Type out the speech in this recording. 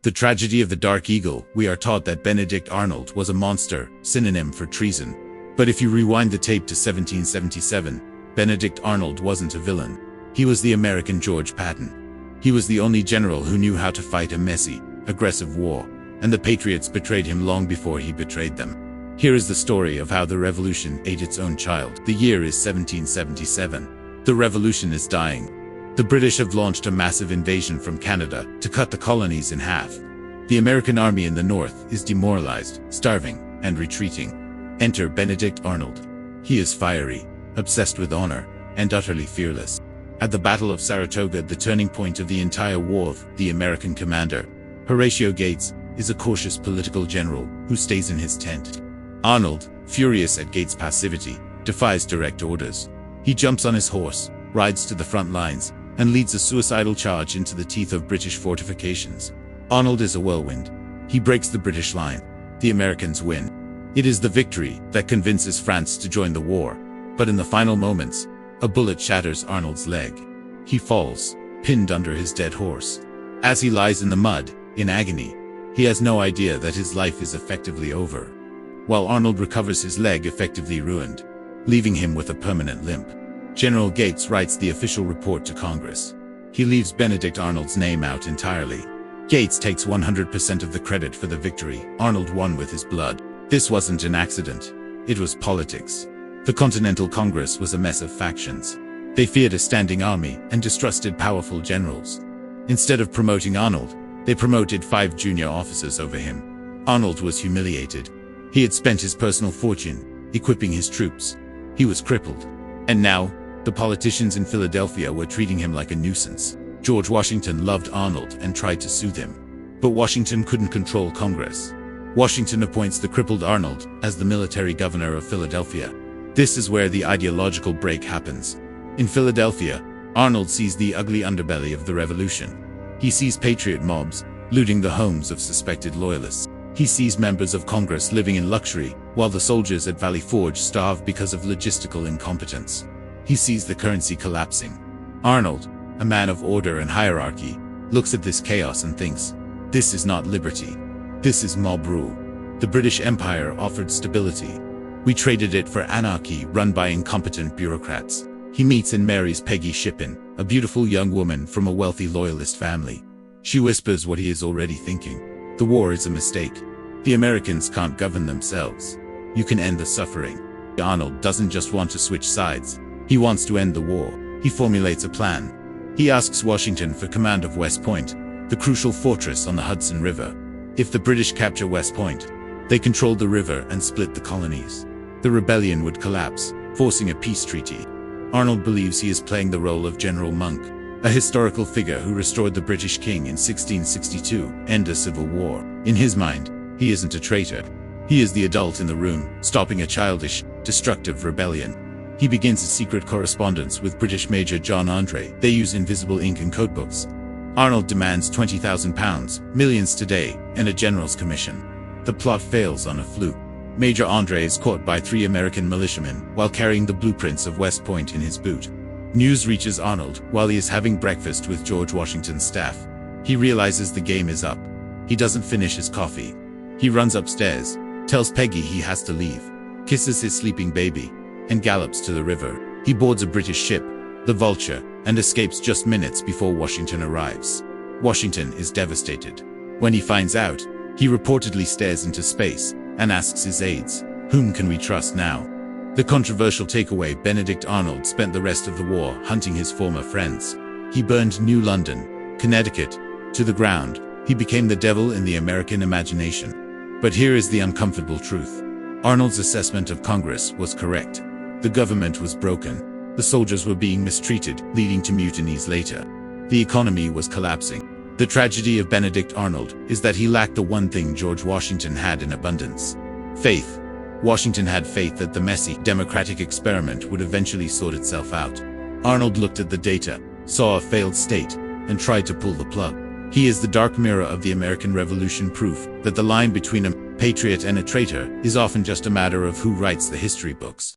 The Tragedy of the Dark Eagle. We are taught that Benedict Arnold was a monster, synonym for treason. But if you rewind the tape to 1777, Benedict Arnold wasn't a villain. He was the American George Patton. He was the only general who knew how to fight a messy, aggressive war, and the patriots betrayed him long before he betrayed them. Here is the story of how the revolution ate its own child. The year is 1777. The revolution is dying. The British have launched a massive invasion from Canada to cut the colonies in half. The American army in the north is demoralized, starving, and retreating. Enter Benedict Arnold. He is fiery, obsessed with honor, and utterly fearless. At the Battle of Saratoga, the turning point of the entire war, the American commander, Horatio Gates, is a cautious political general who stays in his tent. Arnold, furious at Gates' passivity, defies direct orders. He jumps on his horse, rides to the front lines, and leads a suicidal charge into the teeth of British fortifications. Arnold is a whirlwind. He breaks the British line. The Americans win. It is the victory that convinces France to join the war. But in the final moments, a bullet shatters Arnold's leg. He falls, pinned under his dead horse. As he lies in the mud, in agony, he has no idea that his life is effectively over. While Arnold recovers, his leg effectively ruined, leaving him with a permanent limp. General Gates writes the official report to Congress. He leaves Benedict Arnold's name out entirely. Gates takes 100% of the credit for the victory. Arnold won with his blood. This wasn't an accident. It was politics. The Continental Congress was a mess of factions. They feared a standing army and distrusted powerful generals. Instead of promoting Arnold, they promoted 5 junior officers over him. Arnold was humiliated. He had spent his personal fortune equipping his troops. He was crippled. And now, the politicians in Philadelphia were treating him like a nuisance. George Washington loved Arnold and tried to soothe him. But Washington couldn't control Congress. Washington appoints the crippled Arnold as the military governor of Philadelphia. This is where the ideological break happens. In Philadelphia, Arnold sees the ugly underbelly of the revolution. He sees patriot mobs looting the homes of suspected loyalists. He sees members of Congress living in luxury, while the soldiers at Valley Forge starve because of logistical incompetence. He sees the currency collapsing. Arnold, a man of order and hierarchy, looks at this chaos and thinks, this is not liberty. This is mob rule. The British Empire offered stability. We traded it for anarchy run by incompetent bureaucrats. He meets and marries Peggy Shippen, a beautiful young woman from a wealthy loyalist family. She whispers what he is already thinking. The war is a mistake. The Americans can't govern themselves. You can end the suffering. Arnold doesn't just want to switch sides. He wants to end the war. He formulates a plan. He asks Washington for command of West Point, the crucial fortress on the Hudson River. If the British capture West Point, they controlled the river and split the colonies. The rebellion would collapse, forcing a peace treaty. Arnold believes he is playing the role of General Monk, a historical figure who restored the British king in 1662, end a civil war. In his mind, he isn't a traitor. He is the adult in the room, stopping a childish, destructive rebellion. He begins a secret correspondence with British Major John Andre. They use invisible ink and codebooks. Arnold demands £20,000, millions today, and a general's commission. The plot fails on a fluke. Major Andre is caught by 3 American militiamen while carrying the blueprints of West Point in his boot. News reaches Arnold while he is having breakfast with George Washington's staff. He realizes the game is up. He doesn't finish his coffee. He runs upstairs, tells Peggy he has to leave, kisses his sleeping baby, and gallops to the river. He boards a British ship, the Vulture, and escapes just minutes before Washington arrives. Washington is devastated. When he finds out, he reportedly stares into space and asks his aides, whom can we trust now? The controversial takeaway: Benedict Arnold spent the rest of the war hunting his former friends. He burned New London, Connecticut, to the ground. He became the devil in the American imagination. But here is the uncomfortable truth. Arnold's assessment of Congress was correct. The government was broken. The soldiers were being mistreated, leading to mutinies later. The economy was collapsing. The tragedy of Benedict Arnold is that he lacked the one thing George Washington had in abundance: faith. Washington had faith that the messy, democratic experiment would eventually sort itself out. Arnold looked at the data, saw a failed state, and tried to pull the plug. He is the dark mirror of the American Revolution, proof that the line between a patriot and a traitor is often just a matter of who writes the history books.